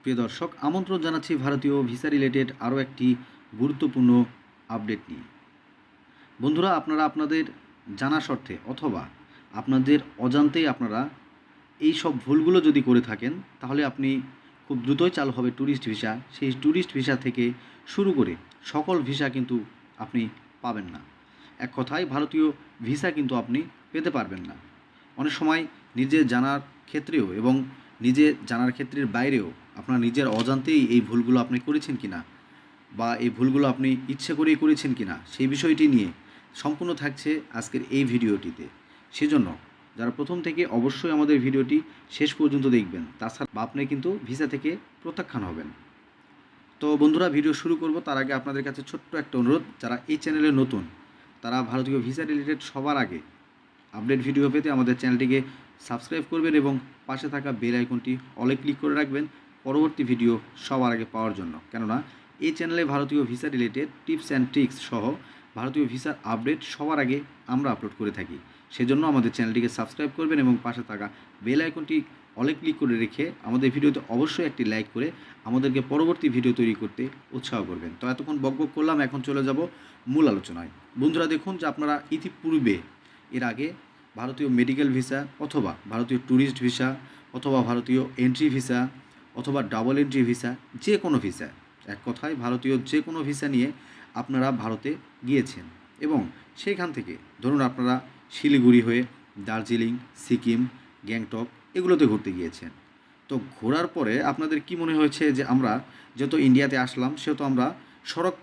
প্রিয় দর্শক, আমন্ত্রণ জানাচ্ছি ভারতীয় ভিসা রিলেটেড আরও একটি গুরুত্বপূর্ণ আপডেট নিয়ে। বন্ধুরা, আপনারা আপনাদের জানা স্বত্বে অথবা আপনাদের অজান্তেই আপনারা এই সব ভুলগুলো যদি করে থাকেন, তাহলে আপনি খুব দ্রুতই চালু হবে ট্যুরিস্ট ভিসা। সেই ট্যুরিস্ট ভিসা থেকে শুরু করে সকল ভিসা কিন্তু আপনি পাবেন না। এক কথায় ভারতীয় ভিসা কিন্তু আপনি পেতে পারবেন না। অনেক সময় নিজের জানার ক্ষেত্রেও এবং নিজে জানার ক্ষেত্রের বাইরেও আপনার নিজের অজান্তেই এই ভুলগুলো আপনি করেছেন কিনা বা এই ভুলগুলো আপনি ইচ্ছে করেই করেছেন কিনা সেই বিষয়টি নিয়ে সম্পূর্ণ থাকছে আজকের এই ভিডিওটিতে। সেজন্য যারা প্রথম থেকে অবশ্যই আমাদের ভিডিওটি শেষ পর্যন্ত দেখবেন, তাছাড়া আপনি কিন্তু ভিসা থেকে প্রত্যাখ্যান হবেন। তো বন্ধুরা, ভিডিও শুরু করব তার আগে আপনাদের কাছে ছোট্ট একটা অনুরোধ, যারা এই চ্যানেলে নতুন তারা ভারতীয় ভিসা রিলেটেড সবার আগে আপডেট ভিডিও পেতে আমাদের চ্যানেলটিকে সাবস্ক্রাইব করবেন এবং পাশে থাকা বেল আইকনটি অলে ক্লিক করে রাখবেন পরবর্তী ভিডিও সবার আগে পাওয়ার জন্য। কেননা এই চ্যানেলে ভারতীয় visa related tips and tricks সহ ভারতীয় ভিসার আপডেট সবার আগে আমরা আপলোড করে থাকি। সেজন্য আমাদের চ্যানেলটিকে সাবস্ক্রাইব করবেন এবং পাশে থাকা বেল আইকনটি অলে ক্লিক করে রেখে আমাদের ভিডিওতে অবশ্যই একটি লাইক করে আমাদেরকে পরবর্তী ভিডিও তৈরি করতে উৎসাহ করবেন। তো এতক্ষণ বকবক করলাম, এখন চলে যাব মূল আলোচনায়। বন্ধুরা, দেখুন যে আপনারা ইতিপূর্বে এর আগে ভারতীয় মেডিকেল ভিসা অথবা ভারতীয় ট্যুরিস্ট ভিসা অথবা ভারতীয় এন্ট্রি ভিসা অথবা ডাবল এন্ট্রি ভিসা, যে কোনো ভিসা, এক কথায় ভারতীয় যে কোনো ভিসা নিয়ে আপনারা ভারতে গিয়েছেন এবং সেইখান থেকে ধরুন আপনারা শিলিগুড়ি হয়ে দার্জিলিং, সিকিম, গ্যাংটক এগুলোতে ঘুরতে গিয়েছেন। তো ঘোরার পরে আপনাদের কি মনে হয়েছে যে আমরা যত ইন্ডিয়াতে আসলাম সেহেতু আমরা সড়ক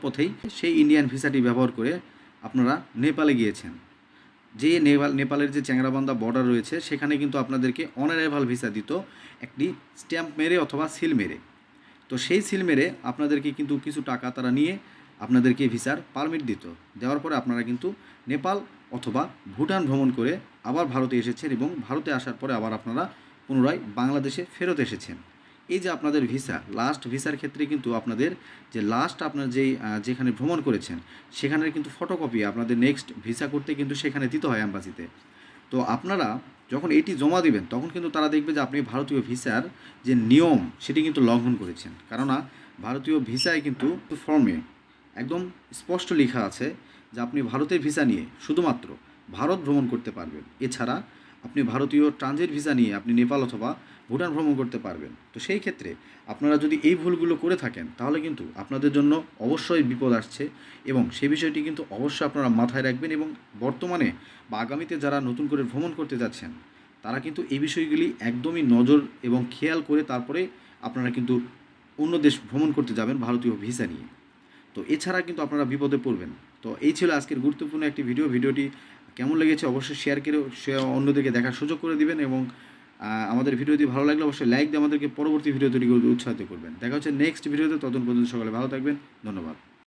পথেই সেই ইন্ডিয়ান ভিসাটি ব্যবহার করে আপনারা নেপালে গিয়েছেন। যে নেপালের যে চ্যাংরাবান্ধা বর্ডার রয়েছে সেখানে কিন্তু আপনাদেরকে অন অ্যারাইভাল ভিসা দিত একটি স্ট্যাম্প মেরে অথবা সিল মেরে। তো সেই সিল মেরে আপনাদেরকে কিন্তু কিছু টাকা তারা নিয়ে আপনাদেরকে ভিসার পারমিট দিত। দেওয়ার পরে আপনারা কিন্তু নেপাল অথবা ভুটান ভ্রমণ করে আবার ভারতে এসেছেন এবং ভারতে আসার পরে আবার আপনারা পুনরায় বাংলাদেশে ফেরত এসেছেন। এই যে আপনাদের ভিসা, লাস্ট ভিসার ক্ষেত্রে কিন্তু আপনাদের যে লাস্ট আপনার যেখানে ভ্রমণ করেছেন সেখানের কিন্তু ফটোকপি আপনাদের নেক্সট ভিসা করতে কিন্তু সেখানে দিতে হয় অ্যাম্বাসিতে। তো আপনারা যখন এটি জমা দিবেন তখন কিন্তু তারা দেখবে যে আপনি ভারতীয় ভিসার যে নিয়ম সেটি কিন্তু লঙ্ঘন করেছেন। কেননা ভারতীয় ভিসায় কিন্তু ফর্মে একদম স্পষ্ট লেখা আছে যে আপনি ভারতের ভিসা নিয়ে শুধুমাত্র ভারত ভ্রমণ করতে পারবেন, এছাড়া আপনি ভারতীয় ট্রানজিট ভিসা নিয়ে আপনি নেপাল অথবা ভুটান ভ্রমণ করতে পারবেন। তো সেই ক্ষেত্রে আপনারা যদি এই ভুলগুলো করে থাকেন তাহলে কিন্তু আপনাদের জন্য অবশ্যই বিপদ আসছে এবং সেই বিষয়টি কিন্তু অবশ্যই আপনারা মাথায় রাখবেন এবং বর্তমানে বা আগামীতে যারা নতুন করে ভ্রমণ করতে যাচ্ছেন তারা কিন্তু এই বিষয়গুলি একদমই নজর এবং খেয়াল করে তারপরে আপনারা কিন্তু অন্য দেশ ভ্রমণ করতে যাবেন ভারতীয় ভিসা নিয়ে। তো এছাড়া কিন্তু আপনারা বিপদে পড়বেন। তো এই ছিল আজকের গুরুত্বপূর্ণ একটি ভিডিওটি কেমন লেগেছে অবশ্যই শেয়ার করে অন্যদেরকে দেখার সুযোগ করে দিবেন এবং আমাদের ভিডিওটি ভালো লাগলে অবশ্যই লাইক দিয়ে আমাদেরকে পরবর্তী ভিডিও তৈরি করতে উৎসাহিত করবেন। দেখা হচ্ছে নেক্সট ভিডিওতে, ততক্ষণ পর্যন্ত সকালে ভালো থাকবেন। ধন্যবাদ।